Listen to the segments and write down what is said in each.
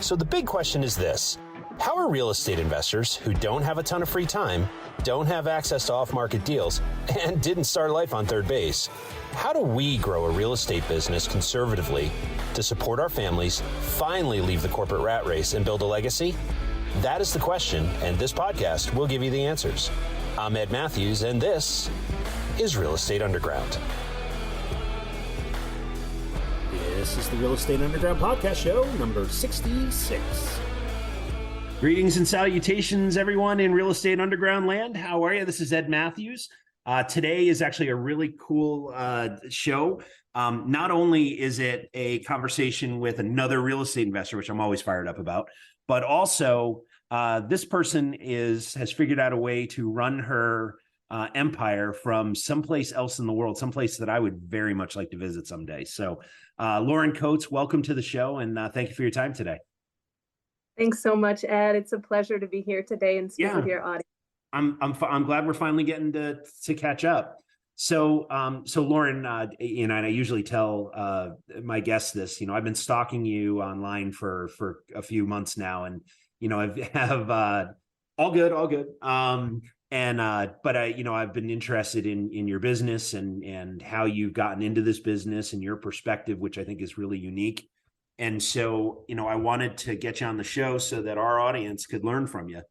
So the big question is this: how are real estate investors who don't have a ton of free time, don't have access to off-market deals, and didn't start life on third base, how do we grow a real estate business conservatively to support our families, finally leave the corporate rat race, and build a legacy? That is the question, and this podcast will give you the answers. I'm Ed Matthews, and this is Real Estate Underground. This is the Real Estate Underground podcast show, number 66. Greetings and salutations, everyone in Real Estate Underground land. How are you? This is Ed Matthews. Today is actually a really cool show. Not only is it a conversation with another real estate investor, which I'm always fired up about, but also this person has figured out a way to run her empire from someplace else in the world, someplace that I would very much like to visit someday. So Lauren Coates, welcome to the show, and thank you for your time today. Thanks so much, Ed. It's a pleasure to be here today and speak with your audience. I'm glad we're finally getting to catch up. So Lauren, and I usually tell my guests this. I've been stalking you online for a few months now, and I've all good. But I've been interested in your business and how you've gotten into this business and your perspective, which I think is really unique. And so, I wanted to get you on the show so that our audience could learn from you.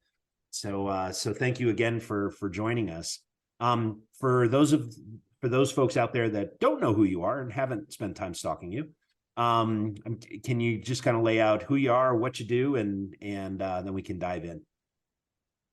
So thank you again for joining us. For those folks out there that don't know who you are and haven't spent time stalking you, can you just kind of lay out who you are, what you do, and then we can dive in.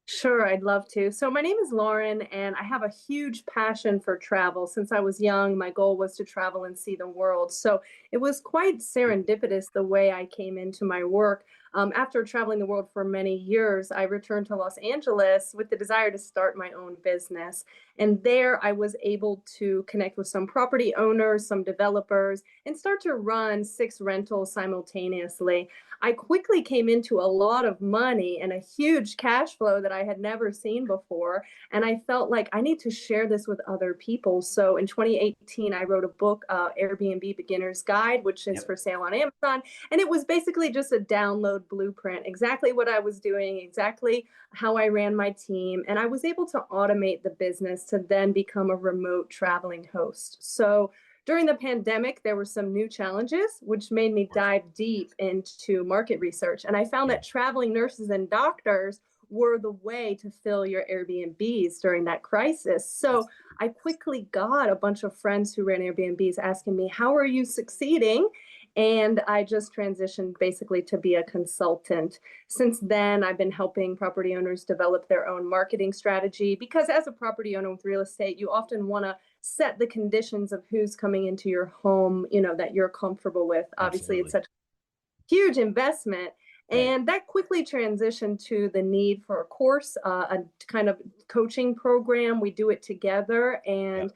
Sure, I'd love to. So my name is Lauren, and I have a huge passion for travel. Since I was young, my goal was to travel and see the world. So it was quite serendipitous the way I came into my work. After traveling the world for many years, I returned to Los Angeles with the desire to start my own business. And there I was able to connect with some property owners, some developers, and start to run 6 rentals simultaneously. I quickly came into a lot of money and a huge cash flow that I had never seen before. And I felt like I need to share this with other people. So in 2018, I wrote a book, Airbnb Beginner's Guide, which is for sale on Amazon. And it was basically just a download blueprint, exactly what I was doing, exactly how I ran my team. And I was able to automate the business to then become a remote traveling host. So during the pandemic, there were some new challenges, which made me dive deep into market research. And I found that traveling nurses and doctors were the way to fill your Airbnbs during that crisis. So I quickly got a bunch of friends who ran Airbnbs asking me, how are you succeeding? And I just transitioned basically to be a consultant. Since then, I've been helping property owners develop their own marketing strategy, because as a property owner with real estate, you often want to set the conditions of who's coming into your home, that you're comfortable with. Obviously, it's such a huge investment. And that quickly transitioned to the need for a course, a kind of coaching program. We do it together. And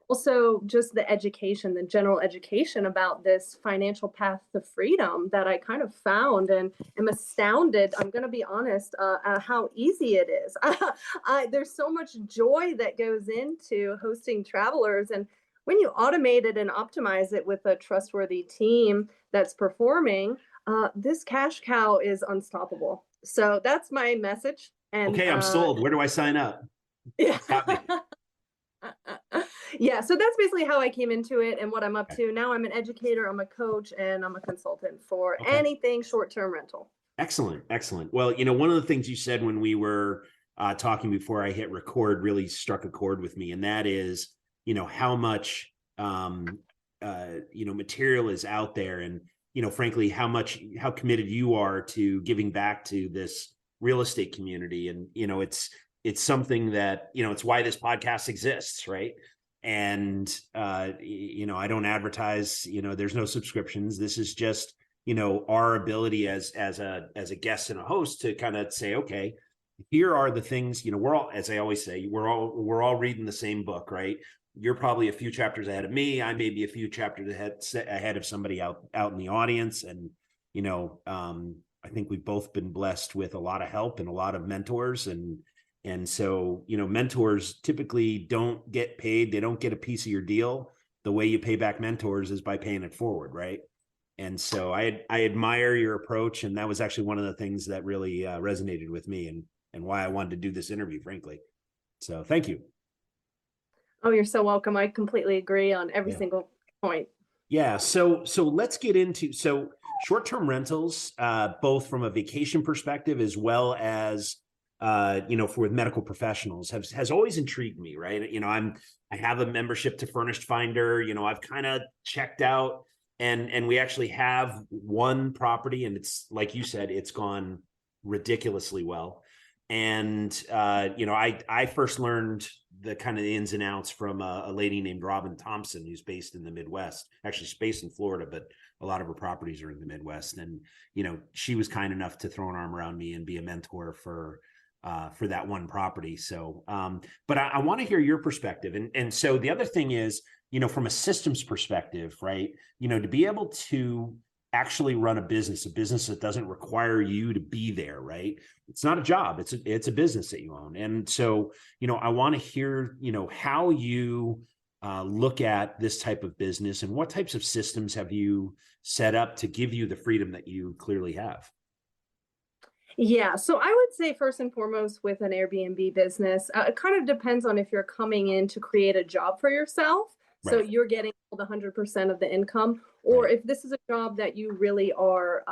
also just the education, the general education about this financial path to freedom that I kind of found and am astounded, I'm going to be honest, at how easy it is. There's so much joy that goes into hosting travelers. And when you automate it and optimize it with a trustworthy team that's performing, this cash cow is unstoppable. So that's my message. And okay, I'm sold. Where do I sign up? Yeah. Yeah, so that's basically how I came into it and what I'm up to. Now I'm an educator, I'm a coach, and I'm a consultant for anything short-term rental. Excellent. Well, one of the things you said when we were talking before I hit record really struck a chord with me, and that is, how much, material is out there, and, frankly, how committed you are to giving back to this real estate community. And, it's something that, it's why this podcast exists, right? And, I don't advertise, there's no subscriptions. This is just, our ability as a guest and a host to kind of say, okay, here are the things, we're all, as I always say, we're all reading the same book, right? You're probably a few chapters ahead of me. I may be a few chapters ahead of somebody out in the audience. And, I think we've both been blessed with a lot of help and a lot of mentors. And so, mentors typically don't get paid. They don't get a piece of your deal. The way you pay back mentors is by paying it forward, right? And so I admire your approach, and that was actually one of the things that really resonated with me, and why I wanted to do this interview, frankly. So thank you. Oh, you're so welcome. I completely agree on every Yeah. single point. Yeah. So let's get into short-term rentals, both from a vacation perspective as well as for medical professionals has always intrigued me, right? I have a membership to Furnished Finder. I've kind of checked out, and we actually have one property, and it's like you said, it's gone ridiculously well. And I first learned the kind of the ins and outs from a lady named Robin Thompson, who's based in the Midwest. Actually, she's based in Florida, but a lot of her properties are in the Midwest. And she was kind enough to throw an arm around me and be a mentor for that one property. So, but I want to hear your perspective. And so the other thing is, from a systems perspective, right? To be able to actually run a business that doesn't require you to be there, right? It's not a job. It's a business that you own. And so, I want to hear, how you look at this type of business, and what types of systems have you set up to give you the freedom that you clearly have? Yeah, so I would say first and foremost with an Airbnb business, it kind of depends on if you're coming in to create a job for yourself. So Right. you're getting the 100% of the income, or Right. if this is a job that you really are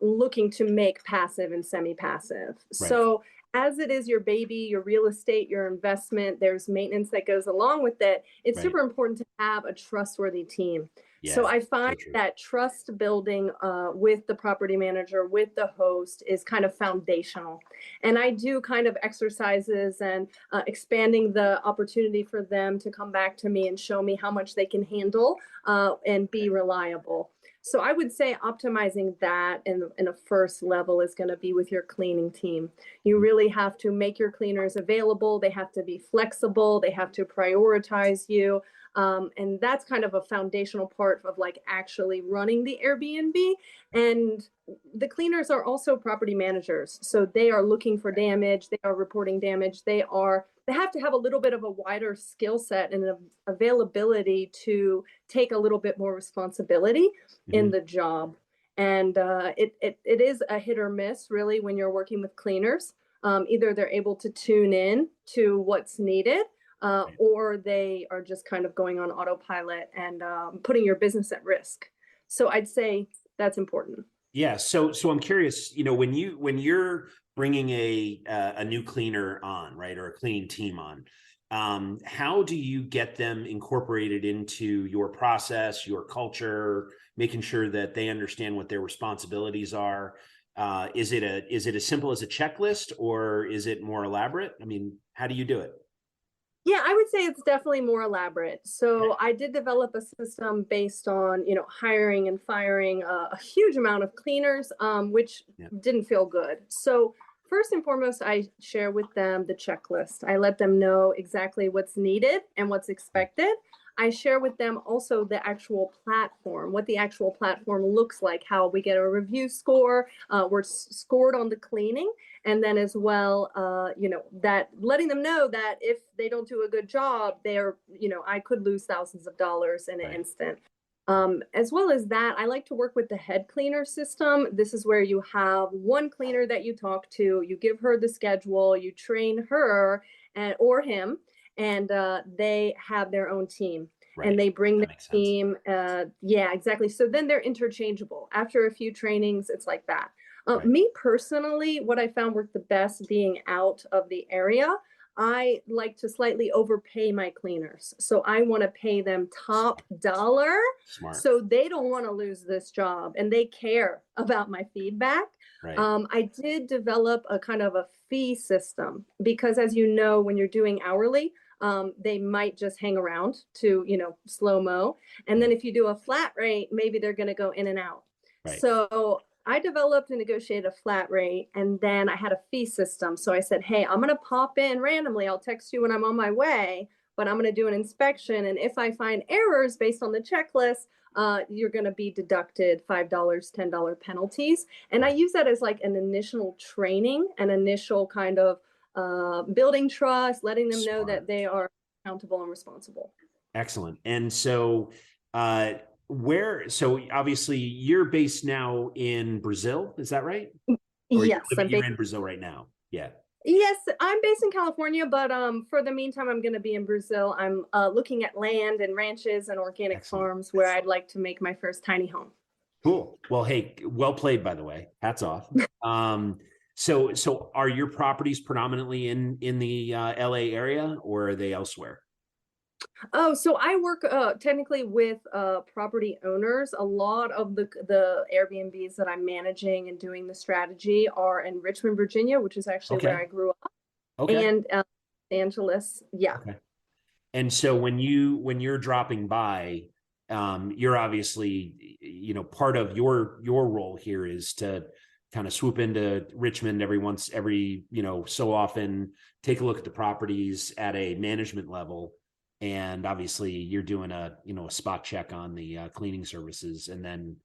looking to make passive and semi-passive. Right. So as it is your baby, your real estate, your investment, there's maintenance that goes along with it. It's Right. super important to have a trustworthy team. Yeah. So I So find true. that trust building with the property manager, with the host, is kind of foundational. And I do kind of exercises and expanding the opportunity for them to come back to me and show me how much they can handle and be reliable. So I would say optimizing that in a first level is going to be with your cleaning team. You really have to make your cleaners available. They have to be flexible. They have to prioritize you. And that's kind of a foundational part of like actually running the Airbnb. And the cleaners are also property managers. So they are looking for damage, they are reporting damage, they have to have a little bit of a wider skill set and availability to take a little bit more responsibility in the job. And it is a hit or miss really when you're working with cleaners. Either they're able to tune in to what's needed, or they are just kind of going on autopilot and putting your business at risk. So I'd say that's important. Yeah. So I'm curious, when you're bringing a new cleaner on, right, or a cleaning team on, how do you get them incorporated into your process, your culture, making sure that they understand what their responsibilities are? Is it as simple as a checklist, or is it more elaborate? I mean, how do you do it? Yeah, I would say it's definitely more elaborate. So I did develop a system based on, hiring and firing a huge amount of cleaners, which didn't feel good. So first and foremost, I share with them the checklist. I let them know exactly what's needed and what's expected. I share with them also the actual platform, what the actual platform looks like, how we get a review score, we're scored on the cleaning, and then as well, that letting them know that if they don't do a good job, I could lose thousands of dollars in an instant. As well as that, I like to work with the head cleaner system. This is where you have one cleaner that you talk to, you give her the schedule, you train her or him, and they have their own team. Right. And they bring That the makes sense. team. Yeah, exactly. So then they're interchangeable. After a few trainings, it's like that. Me personally, what I found worked the best being out of the area, I like to slightly overpay my cleaners. So I want to pay them top dollar. Smart. So they don't want to lose this job and they care about my feedback. Right. I did develop a kind of a fee system because, as you know, when you're doing hourly, they might just hang around to, slow mo. And then if you do a flat rate, maybe they're going to go in and out. Right. So I developed and negotiated a flat rate, and then I had a fee system. So I said, hey, I'm going to pop in randomly. I'll text you when I'm on my way, but I'm going to do an inspection. And if I find errors based on the checklist, you're going to be deducted $5, $10 penalties. And I use that as like an initial training, an initial kind of building trust, letting them know that they are accountable and responsible. Excellent. And so, So obviously you're based now in Brazil, is that right? Or Yes, you're in Brazil right now? Yeah. yes, I'm based in California, but for the meantime, I'm going to be in Brazil. I'm looking at land and ranches and organic Excellent. farms where I'd like to make my first tiny home. Cool. Well, hey, well played, by the way. Hats off. So are your properties predominantly in the LA area, or are they elsewhere? Oh, so I work technically with property owners. A lot of the Airbnbs that I'm managing and doing the strategy are in Richmond, Virginia, which is actually where Okay. I grew up, Okay. and Los Angeles. Yeah. Okay. And so when you're dropping by, you're obviously, part of your role here is to kind of swoop into Richmond every so often, take a look at the properties at a management level, and obviously you're doing a spot check on the cleaning services, and then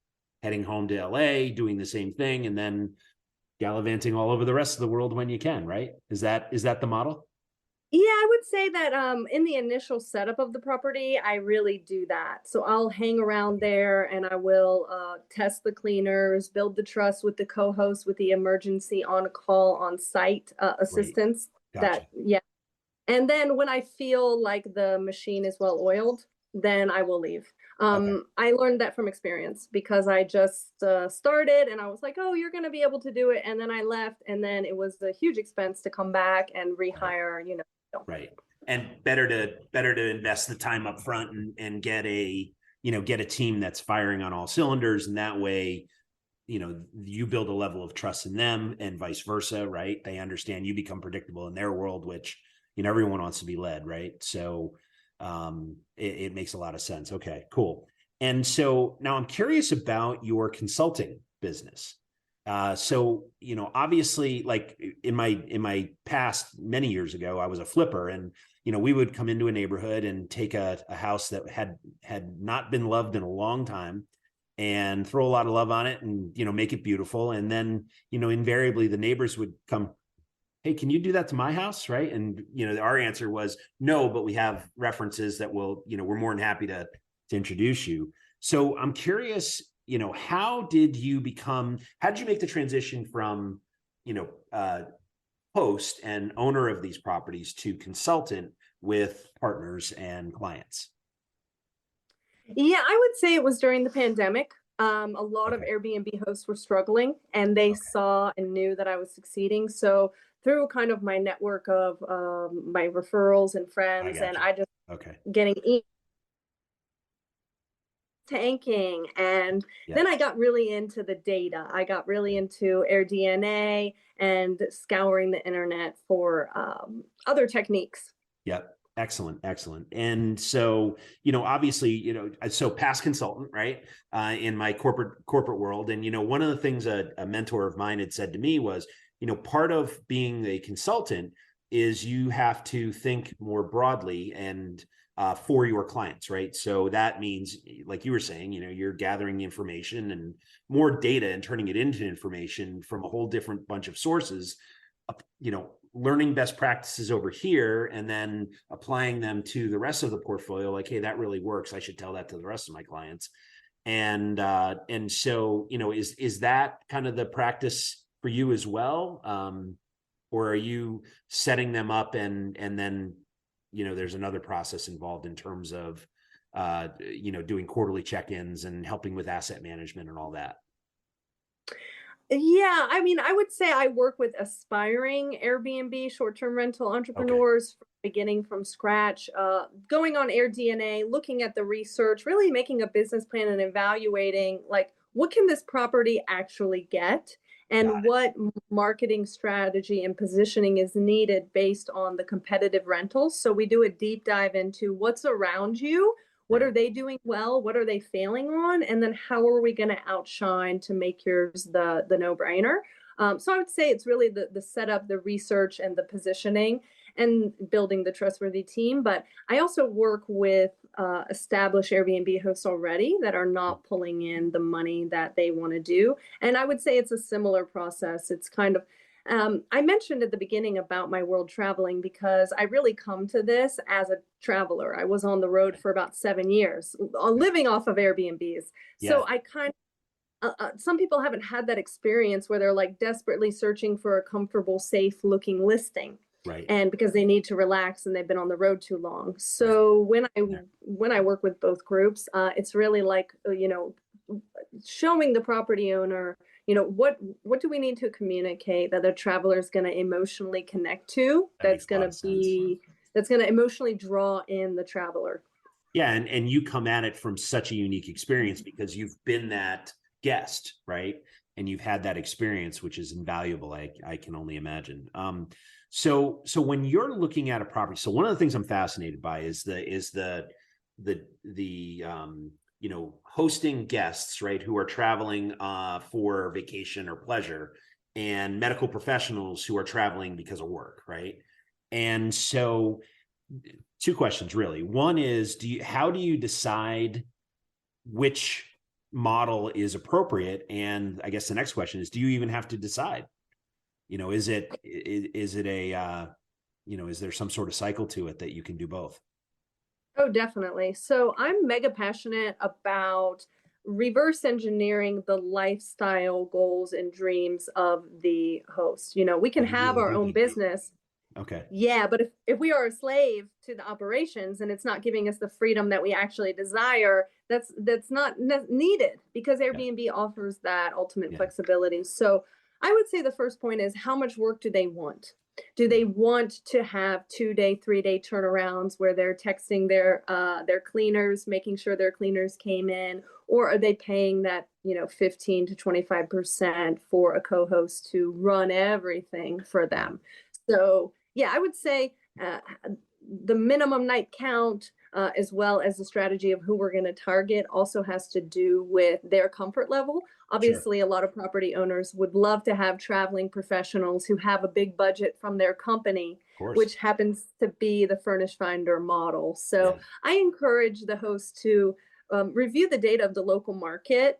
heading home to LA, doing the same thing, and then gallivanting all over the rest of the world when you can. Right? Is that the model? Yeah, I would say that in the initial setup of the property, I really do that. So I'll hang around there and I will test the cleaners, build the trust with the co-host, with the emergency on call on site Great. assistance. Gotcha. Yeah. And then when I feel like the machine is well oiled, then I will leave. Okay. I learned that from experience because I just started and I was like, oh, you're going to be able to do it. And then I left, and then it was a huge expense to come back and Right. rehire, Right. And better to invest the time up front and get a team that's firing on all cylinders. And that way, you build a level of trust in them and vice versa, right? They understand, you become predictable in their world, which, everyone wants to be led, right? So it makes a lot of sense. Okay, cool. And so now I'm curious about your consulting business. So obviously, like in my past many years ago, I was a flipper, and we would come into a neighborhood and take a house that had not been loved in a long time, and throw a lot of love on it, and make it beautiful. And then invariably the neighbors would come, hey, can you do that to my house, right? And our answer was no, but we have references that will, we're more than happy to introduce you. So I'm curious, how did you make the transition from, host and owner of these properties to consultant with partners and clients? Yeah, I would say it was during the pandemic. A lot of Okay. Airbnb hosts were struggling and they Okay. saw and knew that I was succeeding. So through kind of my network of my referrals and I friends, and got you. I just Okay. getting tanking. And Yeah. then I got really into the data. I got really into AirDNA and scouring the internet for other techniques. Yep. Excellent. Excellent. And so, obviously, so past consultant, right? In my corporate world. And, one of the things a mentor of mine had said to me was, part of being a consultant is you have to think more broadly and for your clients, right? So that means, like you were saying, you're gathering the information and more data and turning it into information from a whole different bunch of sources, learning best practices over here and then applying them to the rest of the portfolio. Like, hey, that really works. I should tell that to the rest of my clients. And so, is that kind of the practice for you as well? Or are you setting them up and then, there's another process involved in terms of, doing quarterly check-ins and helping with asset management and all that? Yeah, I mean, I would say I work with aspiring Airbnb short-term rental Okay. entrepreneurs, beginning from scratch, going on AirDNA, looking at the research, really making a business plan and evaluating like what can this property actually get and Got it. what marketing strategy and positioning is needed based on the competitive rentals. So we do a deep dive into what's around you. What are Right. they doing well? What are they failing on? And then how are we going to outshine to make yours the no-brainer? So I would say it's really the setup, the research, and the positioning, and building the trustworthy team. But I also work with established Airbnb hosts already that are not pulling in the money that they want to do. And I would say it's a similar process. It's kind of I mentioned at the beginning about my world traveling because I really come to this as a traveler. I was on the road for about 7 years, living off of Airbnbs. Yeah. So I kind some people haven't had that experience where they're like desperately searching for a comfortable, safe looking listing. Right. And because they need to relax and they've been on the road too long. Right. So when I Yeah. when I work with both groups, it's really like showing the property owner, what do we need to communicate that the traveler is going to emotionally connect to, That makes a lot of sense. that's going to emotionally draw in the traveler. Yeah, and you come at it from such a unique experience because you've been that guest, right? And you've had that experience, which is invaluable. I can only imagine. So when you're looking at a property, so one of the things I'm fascinated by is the hosting guests, right, who are traveling for vacation or pleasure, and medical professionals who are traveling because of work, right? And so two questions really. One is, how do you decide which model is appropriate? And I guess the next question is, do you even have to decide? Is there some sort of cycle to it that you can do both? Oh, definitely. So I'm mega passionate about reverse engineering the lifestyle goals and dreams of the host. We can have our own business. Okay. Yeah, but if we are a slave to the operations and it's not giving us the freedom that we actually desire, that's not needed, because Airbnb offers that ultimate flexibility. So I would say the first point is, how much work do they want? Do they want to have 2-day, 3-day turnarounds where they're texting their cleaners, making sure their cleaners came in, or are they paying that 15 to 25% for a co-host to run everything for them? So yeah, I would say the minimum night count, as well as the strategy of who we're going to target, also has to do with their comfort level. Obviously, a lot of property owners would love to have traveling professionals who have a big budget from their company, which happens to be the Furnish Finder model. So I encourage the host to review the data of the local market,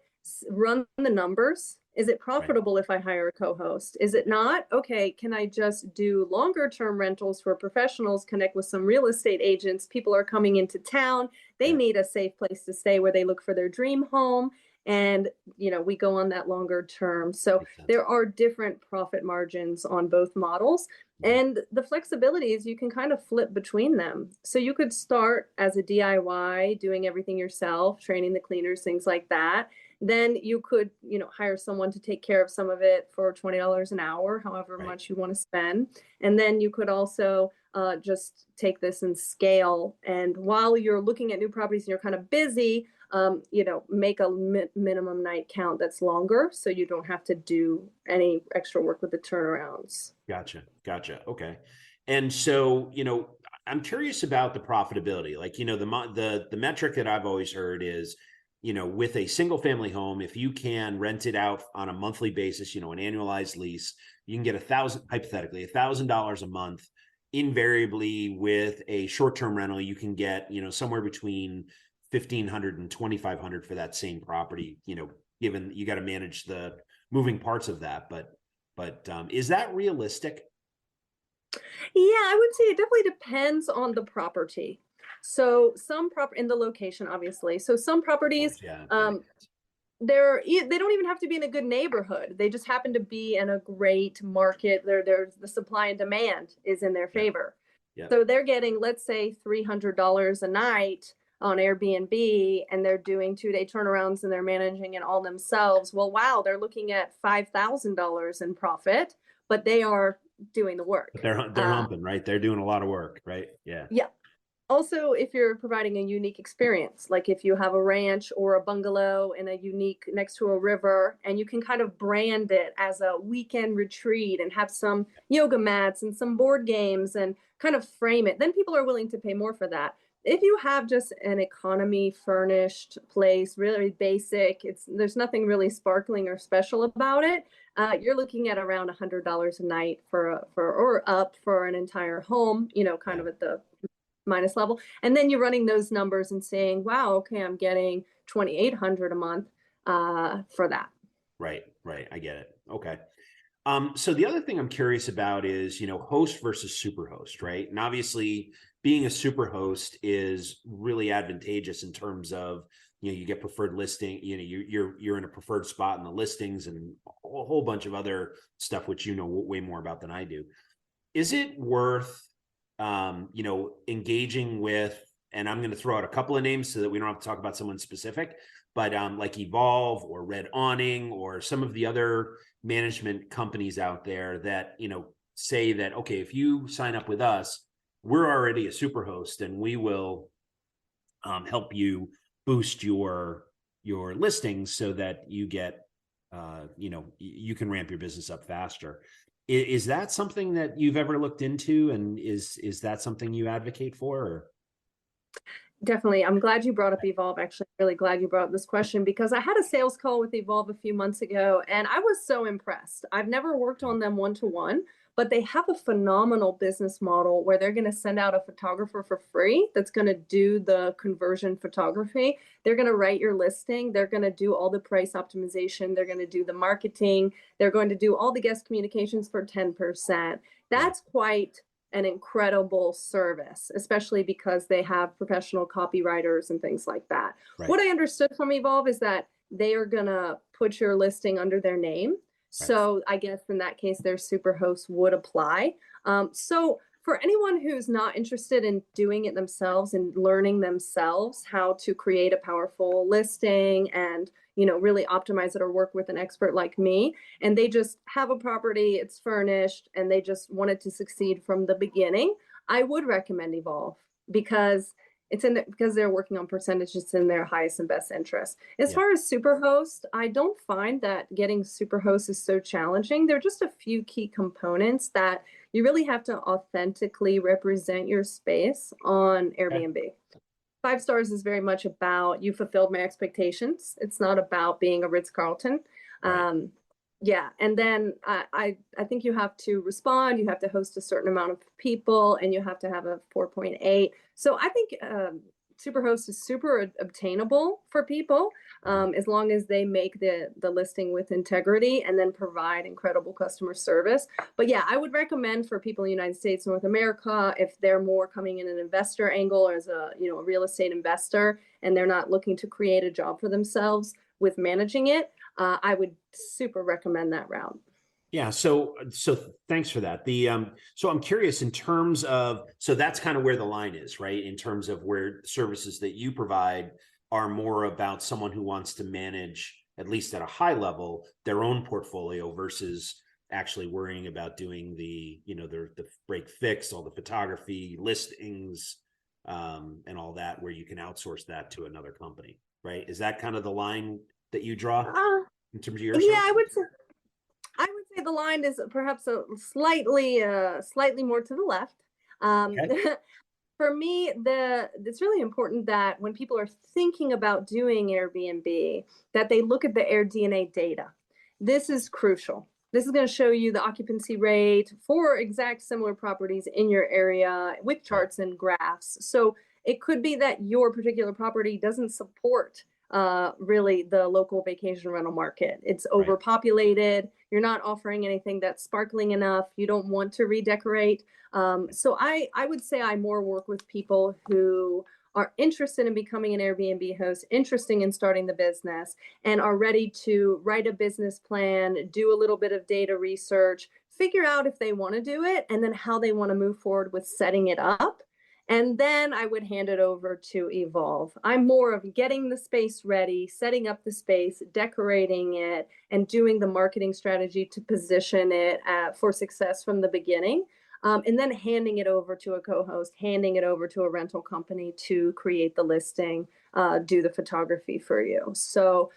run the numbers. Is it profitable if I hire a co-host? Is it not? Okay, can I just do longer term rentals for professionals, connect with some real estate agents? People are coming into town. They need a safe place to stay where they look for their dream home. And, we go on that longer term. So there are different profit margins on both models. And the flexibility is you can kind of flip between them. So you could start as a DIY, doing everything yourself, training the cleaners, things like that. Then you could, hire someone to take care of some of it for $20 an hour, however much you want to spend. And then you could also just take this and scale. And while you're looking at new properties and you're kind of busy, make a minimum night count that's longer, so you don't have to do any extra work with the turnarounds. Gotcha. Okay. And so, I'm curious about the profitability. Like, the metric that I've always heard is, with a single family home, if you can rent it out on a monthly basis, an annualized lease, you can get hypothetically $1,000 a month. Invariably, with a short-term rental, you can get, somewhere between $1,500 and $2,500 for that same property, given you got to manage the moving parts of that. But is that realistic? Yeah, I would say it definitely depends on the property. So some in the location, obviously. So some properties, they don't even have to be in a good neighborhood. They just happen to be in a great market. There's the supply and demand is in their favor. So they're getting, let's say, $300 a night on Airbnb, and they're doing 2-day turnarounds and they're managing it all themselves. Well, wow, they're looking at $5,000 in profit, but they are doing the work. But they're humping, right? They're doing a lot of work, right? Yeah. Also, if you're providing a unique experience, like if you have a ranch or a bungalow in a unique next to a river, and you can kind of brand it as a weekend retreat and have some yoga mats and some board games and kind of frame it, then people are willing to pay more for that. If you have just an economy furnished place, really basic, there's nothing really sparkling or special about it. You're looking at around $100 a night or up for an entire home, kind of at the minus level. And then you're running those numbers and saying, wow, okay, I'm getting $2,800 a month for that. Right. I get it. Okay. So the other thing I'm curious about is, host versus super host, right? And obviously being a super host is really advantageous in terms of, you get preferred listing, you're in a preferred spot in the listings and a whole bunch of other stuff, which you know way more about than I do. Is it worth, engaging with, and I'm going to throw out a couple of names so that we don't have to talk about someone specific, but like Evolve or Red Awning or some of the other management companies out there that, say that, okay, if you sign up with us, we're already a super host and we will help you boost your listings so that you get, you can ramp your business up faster. Is that something that you've ever looked into, and is that something you advocate for? Or? Definitely. I'm glad you brought up Evolve. Actually, really glad you brought up this question because I had a sales call with Evolve a few months ago and I was so impressed. I've never worked on them one-to-one, but they have a phenomenal business model where they're going to send out a photographer for free that's going to do the conversion photography. They're going to write your listing. They're going to do all the price optimization. They're going to do the marketing. They're going to do all the guest communications for 10%. That's quite an incredible service, especially because they have professional copywriters and things like that. Right. What I understood from Evolve is that they are going to put your listing under their name. Right. So I guess in that case, their superhost would apply. So for anyone who's not interested in doing it themselves and learning themselves how to create a powerful listing and really optimize it or work with an expert like me, and they just have a property, it's furnished, and they just wanted to succeed from the beginning, I would recommend Evolve because because they're working on percentages in their highest and best interest. As far as Superhost, I don't find that getting Superhost is so challenging. There are just a few key components that you really have to authentically represent your space on Airbnb. Okay. 5 stars is very much about you fulfilled my expectations. It's not about being a Ritz-Carlton. Right. And then I think you have to respond. You have to host a certain amount of people, and you have to have a 4.8. So I think Superhost is super obtainable for people as long as they make the listing with integrity and then provide incredible customer service. But yeah, I would recommend for people in the United States, North America, if they're more coming in an investor angle or as a real estate investor, and they're not looking to create a job for themselves with managing it, I would super recommend that route. Yeah. So thanks for that. So I'm curious in terms of, so that's kind of where the line is, right? In terms of where services that you provide are more about someone who wants to manage, at least at a high level, their own portfolio versus actually worrying about doing the break fix, all the photography, listings, and all that, where you can outsource that to another company, right? Is that kind of the line that you draw in terms of your service? Yeah, I would say the line is perhaps a slightly more to the left. Okay. For me, it's really important that when people are thinking about doing Airbnb, that they look at the AirDNA data. This is crucial. This is going to show you the occupancy rate for exact similar properties in your area with charts and graphs. So it could be that your particular property doesn't support really the local vacation rental market. It's overpopulated. You're not offering anything that's sparkling enough. You don't want to redecorate. So I would say I more work with people who are interested in becoming an Airbnb host, interested in starting the business, and are ready to write a business plan, do a little bit of data research, figure out if they want to do it, and then how they want to move forward with setting it up. And then I would hand it over to Evolve. I'm more of getting the space ready, setting up the space, decorating it, and doing the marketing strategy to position it for success from the beginning. And then handing it over to a co-host, handing it over to a rental company to create the listing, do the photography for you. So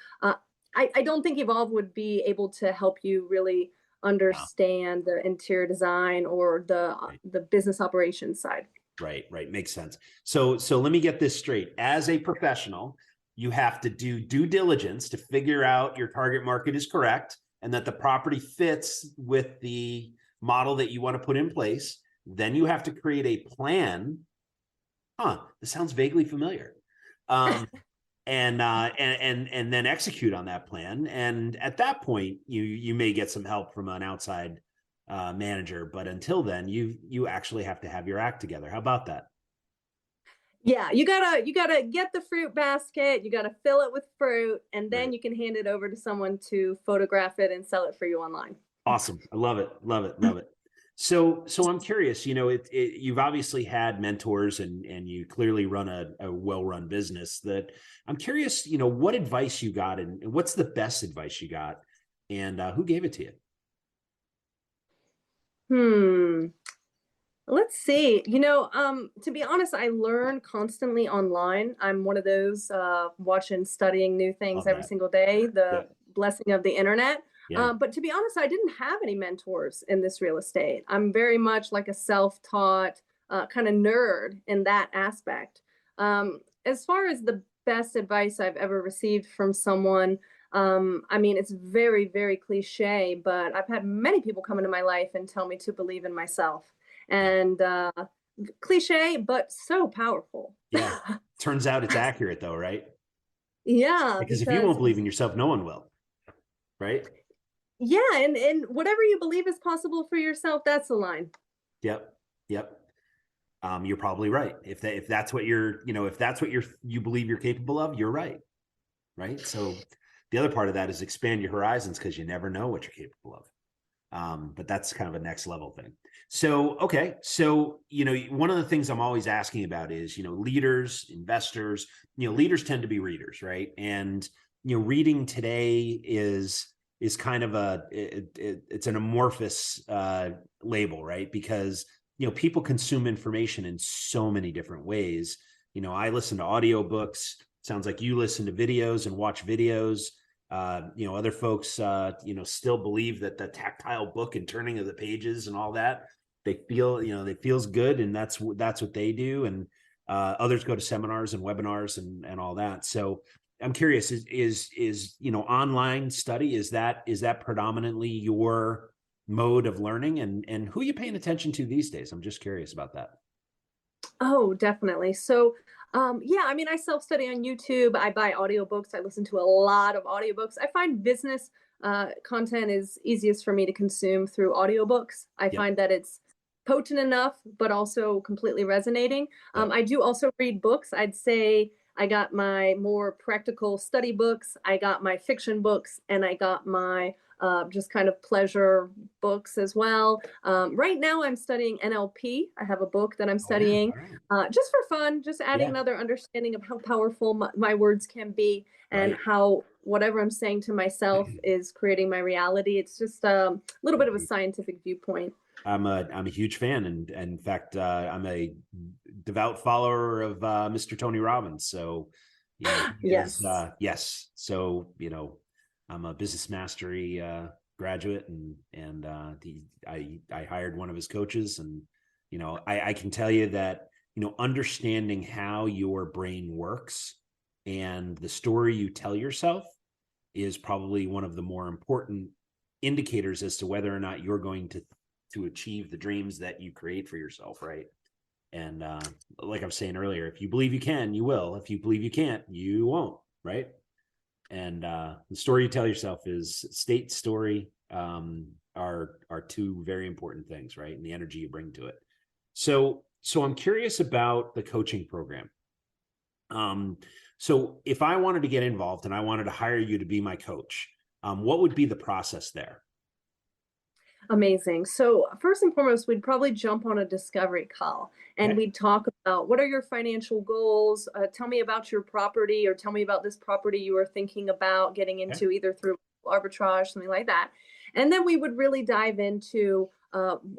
I don't think Evolve would be able to help you really understand the interior design or the business operations side. Right. Makes sense. So let me get this straight. As a professional, you have to do due diligence to figure out your target market is correct and that the property fits with the model that you want to put in place. Then you have to create a plan. This sounds vaguely familiar. and then execute on that plan. And at that point, you may get some help from an outside manager, but until then, you actually have to have your act together. How about that? Yeah, you gotta get the fruit basket, you gotta fill it with fruit, and then Right. you can hand it over to someone to photograph it and sell it for you online. Awesome. I love it. Love it. Love it. So I'm curious, you've obviously had mentors and you clearly run a well-run business. That I'm curious, what advice you got and what's the best advice you got and who gave it to you? Hmm. Let's see. To be honest, I learn constantly online. I'm one of those watching, studying new things Love every that. single day, Yeah. the blessing of the internet. Yeah. But to be honest, I didn't have any mentors in this real estate. I'm very much like a self-taught kind of nerd in that aspect. As far as the best advice I've ever received from someone, I mean, it's very, very cliche, but I've had many people come into my life and tell me to believe in myself. Yeah. And cliche, but so powerful. Yeah. Turns out it's accurate though, right? Yeah, Because if you because won't believe in yourself, no one will. Right? yeah, and whatever you believe is possible for yourself, that's the line. Yep. Yep. You're probably right. If that's what you believe you're capable of, you're right. Right. So the other part of that is expand your horizons because you never know what you're capable of. But that's kind of a next level thing. So, okay. So, one of the things I'm always asking about is, leaders, investors, leaders tend to be readers, right? And, reading today is kind of it's an amorphous label, right? Because, people consume information in so many different ways. I listen to audiobooks. Sounds like you listen to videos and watch videos. Other folks, still believe that the tactile book and turning of the pages and all that, they feel, it feels good. And that's what they do. And others go to seminars and webinars and all that. So I'm curious, is online study, is that predominantly your mode of learning and who are you paying attention to these days? I'm just curious about that. Oh, definitely. So, yeah, I mean, I self-study on YouTube. I buy audiobooks. I listen to a lot of audiobooks. I find business content is easiest for me to consume through audiobooks. I Yep. find that it's potent enough, but also completely resonating. Yep. I do also read books. I'd say I got my more practical study books, I got my fiction books, and I got my just kind of pleasure books as well. Right now, I'm studying NLP. I have a book that I'm Oh, yeah. studying All right. just for fun, just adding Yeah. another understanding of how powerful my words can be and Right. how whatever I'm saying to myself is creating my reality. It's just a little bit of a scientific viewpoint. I'm a huge fan, and in fact, I'm a devout follower of Mr. Tony Robbins. So, he is Yes. yes. So, I'm a business mastery graduate, and I hired one of his coaches, and I can tell you that understanding how your brain works and the story you tell yourself is probably one of the more important indicators as to whether or not you're going to achieve the dreams that you create for yourself, right? And like I was saying earlier, if you believe you can, you will. If you believe you can't, you won't, right? And the story you tell yourself is state story are two very important things, right? And the energy you bring to it. So I'm curious about the coaching program. So if I wanted to get involved and I wanted to hire you to be my coach, what would be the process there? Amazing. So, first and foremost, we'd probably jump on a discovery call and Okay. we'd talk about what are your financial goals? Tell me about your property or tell me about this property you were thinking about getting Okay. into either through arbitrage, something like that. And then we would really dive into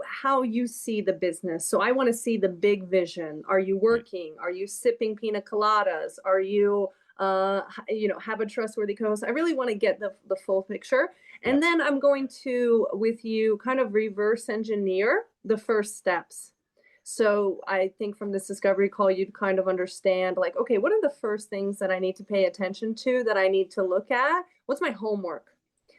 how you see the business. So, I want to see the big vision. Are you working? Are you sipping pina coladas? Are you have a trustworthy co-host? I really want to get the full picture. Yeah. And then I'm going to, with you, kind of reverse engineer the first steps. So I think from this discovery call, you'd kind of understand like, okay, what are the first things that I need to pay attention to, that I need to look at? What's my homework?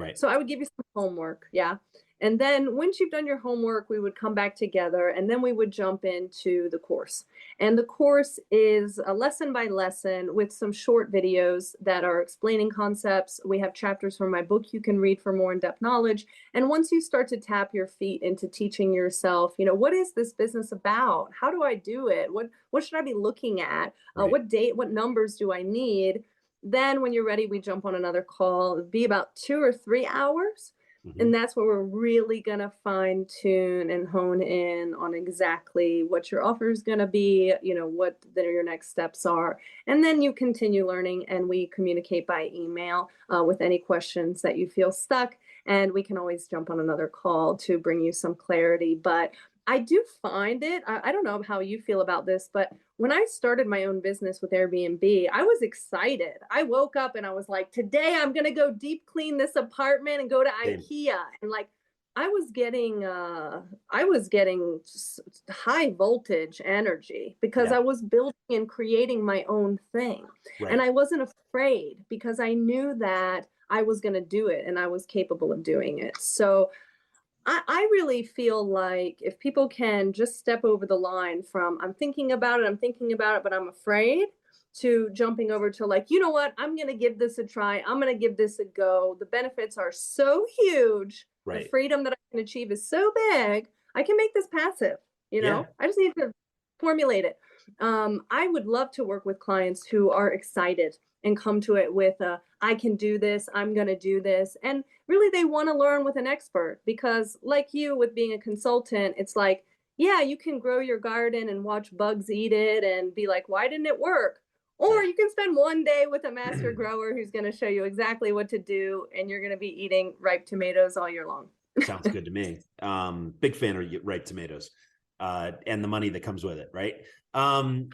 Right. So I would give you some homework. Yeah. And then once you've done your homework, we would come back together and then we would jump into the course. And the course is a lesson by lesson with some short videos that are explaining concepts. We have chapters from my book you can read for more in-depth knowledge. And once you start to tap your feet into teaching yourself, what is this business about? How do I do it? What should I be looking at? Right. What date, what numbers do I need? Then when you're ready, we jump on another call. It'd be about 2 or 3 hours. And that's where we're really going to fine tune and hone in on exactly what your offer is going to be, what your next steps are. And then you continue learning and we communicate by email with any questions that you feel stuck. And we can always jump on another call to bring you some clarity. But I do find it, I don't know how you feel about this, but when I started my own business with Airbnb, I was excited. I woke up and I was like, today I'm going to go deep clean this apartment and go to IKEA. And like, I was getting high voltage energy because I was building and creating my own thing. Right. And I wasn't afraid because I knew that I was going to do it and I was capable of doing it. So I really feel like if people can just step over the line from I'm thinking about it, but I'm afraid, to jumping over to like, you know what, I'm going to give this a try. I'm going to give this a go. The benefits are so huge. Right. The freedom that I can achieve is so big. I can make this passive, I just need to formulate it. I would love to work with clients who are excited and come to it with I can do this, I'm going to do this. And really they want to learn with an expert because like you with being a consultant, it's like, yeah, you can grow your garden and watch bugs eat it and be like, why didn't it work? Or you can spend one day with a master grower who's going to show you exactly what to do and you're going to be eating ripe tomatoes all year long. Sounds good to me. Big fan of ripe tomatoes and the money that comes with it, right?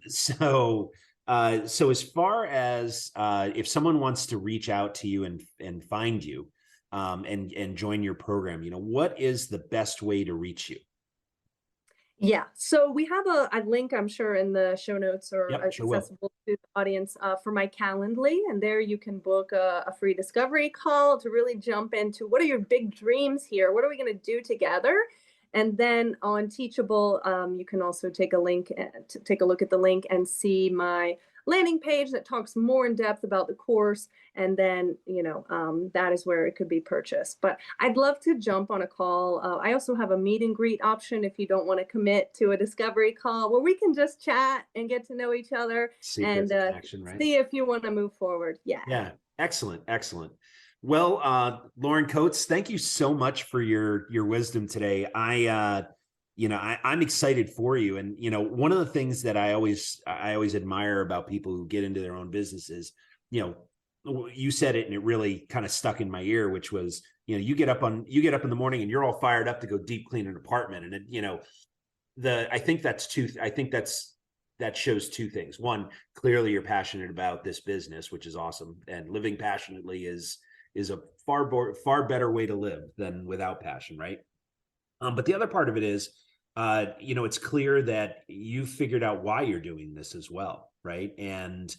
So as far as if someone wants to reach out to you and find you and join your program, what is the best way to reach you? Yeah, so we have a link, I'm sure, in the show notes or accessible to the audience for my Calendly. And there you can book a free discovery call to really jump into what are your big dreams here? What are we going to do together? And then on Teachable, you can also take a look at the link and see my landing page that talks more in depth about the course. And then, that is where it could be purchased. But I'd love to jump on a call. I also have a meet and greet option if you don't want to commit to a discovery call where we can just chat and get to know each other see if you want to move forward. Yeah. Excellent. Well, Lauren Coates, thank you so much for your wisdom today. I'm excited for you. And, one of the things that I always admire about people who get into their own businesses, you said it and it really kind of stuck in my ear, which was, you get up in the morning and you're all fired up to go deep clean an apartment. And I think that shows two things. One, clearly you're passionate about this business, which is awesome. And living passionately is a far better way to live than without passion. Right. But the other part of it is, it's clear that you figured out why you're doing this as well, right? And,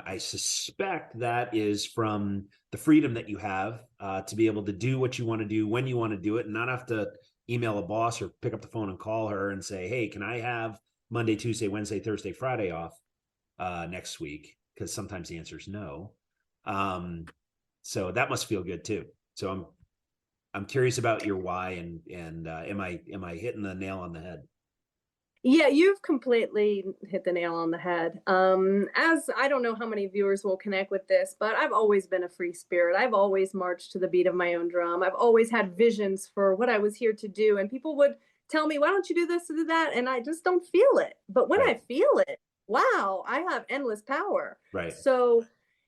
I suspect that is from the freedom that you have to be able to do what you want to do when you want to do it and not have to email a boss or pick up the phone and call her and say, hey, can I have Monday, Tuesday, Wednesday, Thursday, Friday off next week? Because sometimes the answer is no. So that must feel good too. So I'm curious about your why and am I hitting the nail on the head? Yeah, you've completely hit the nail on the head. As I don't know how many viewers will connect with this, but I've always been a free spirit. I've always marched to the beat of my own drum. I've always had visions for what I was here to do. And people would tell me, why don't you do this or do that? And I just don't feel it. But when I feel it, wow, I have endless power. Right. So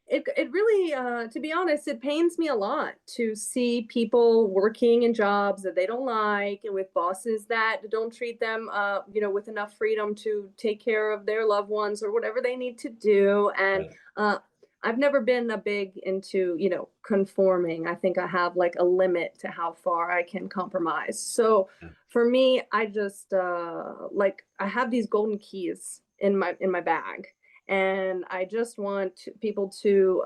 it really, to be honest, it pains me a lot to see people working in jobs that they don't like and with bosses that don't treat them, with enough freedom to take care of their loved ones or whatever they need to do. And I've never been a big into, conforming. I think I have like a limit to how far I can compromise. So for me, I just I have these golden keys in my bag. And I just want people to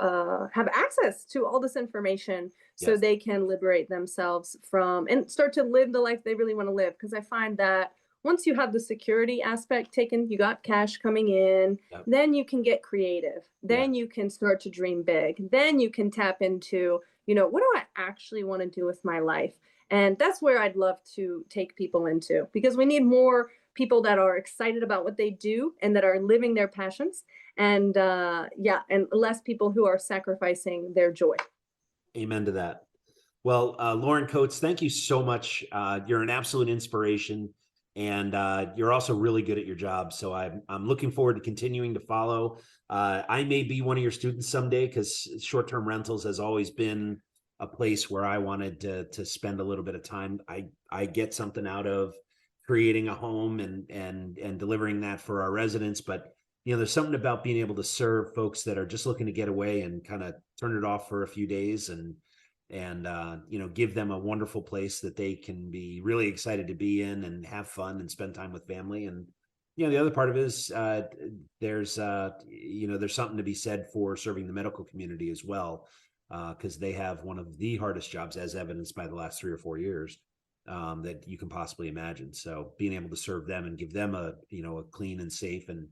have access to all this information so Yes. they can liberate themselves from and start to live the life they really want to live. Because I find that once you have the security aspect taken, you got cash coming in, Yep. then you can get creative. Then Yeah. you can start to dream big. Then you can tap into, what do I actually want to do with my life? And that's where I'd love to take people into, because we need more people that are excited about what they do and that are living their passions, and and less people who are sacrificing their joy. Amen to that. Well, Lauren Coates, thank you so much. You're an absolute inspiration, and you're also really good at your job. So I'm looking forward to continuing to follow. I may be one of your students someday, because short-term rentals has always been a place where I wanted to spend a little bit of time. I get something out of creating a home and delivering that for our residents, but there's something about being able to serve folks that are just looking to get away and kind of turn it off for a few days and give them a wonderful place that they can be really excited to be in and have fun and spend time with family. And the other part of it is there's something to be said for serving the medical community as well, because they have one of the hardest jobs, as evidenced by the last 3 or 4 years, that you can possibly imagine. So being able to serve them and give them a clean and safe and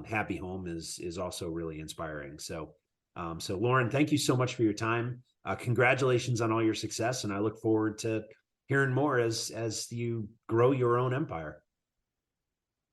happy home is also really inspiring. So Lauren, thank you so much for your time. Congratulations on all your success, and I look forward to hearing more as you grow your own empire.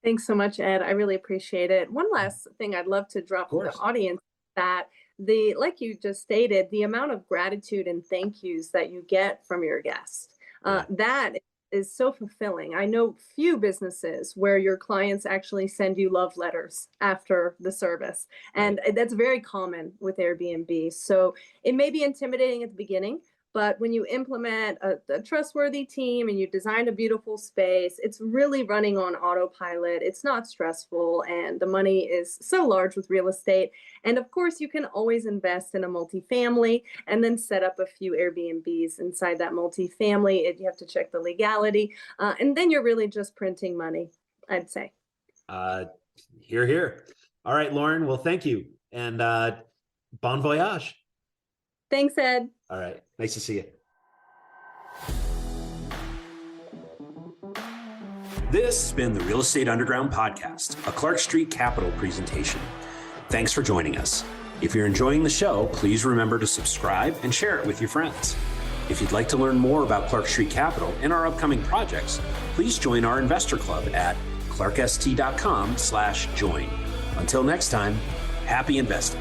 Thanks so much, Ed. I really appreciate it. One last thing I'd love to drop for the audience, that like you just stated, the amount of gratitude and thank yous that you get from your guests, that is so fulfilling. I know few businesses where your clients actually send you love letters after the service. And that's very common with Airbnb. So it may be intimidating at the beginning, but when you implement a trustworthy team and you design a beautiful space, it's really running on autopilot. It's not stressful, and the money is so large with real estate. And of course, you can always invest in a multifamily and then set up a few Airbnbs inside that multifamily. You have to check the legality. And then you're really just printing money, I'd say. Hear, hear. All right, Lauren. Well, thank you. And bon voyage. Thanks, Ed. All right. Nice to see you. This has been the Real Estate Underground Podcast, a Clark Street Capital presentation. Thanks for joining us. If you're enjoying the show, please remember to subscribe and share it with your friends. If you'd like to learn more about Clark Street Capital and our upcoming projects, please join our investor club at clarkst.com/join. Until next time, happy investing.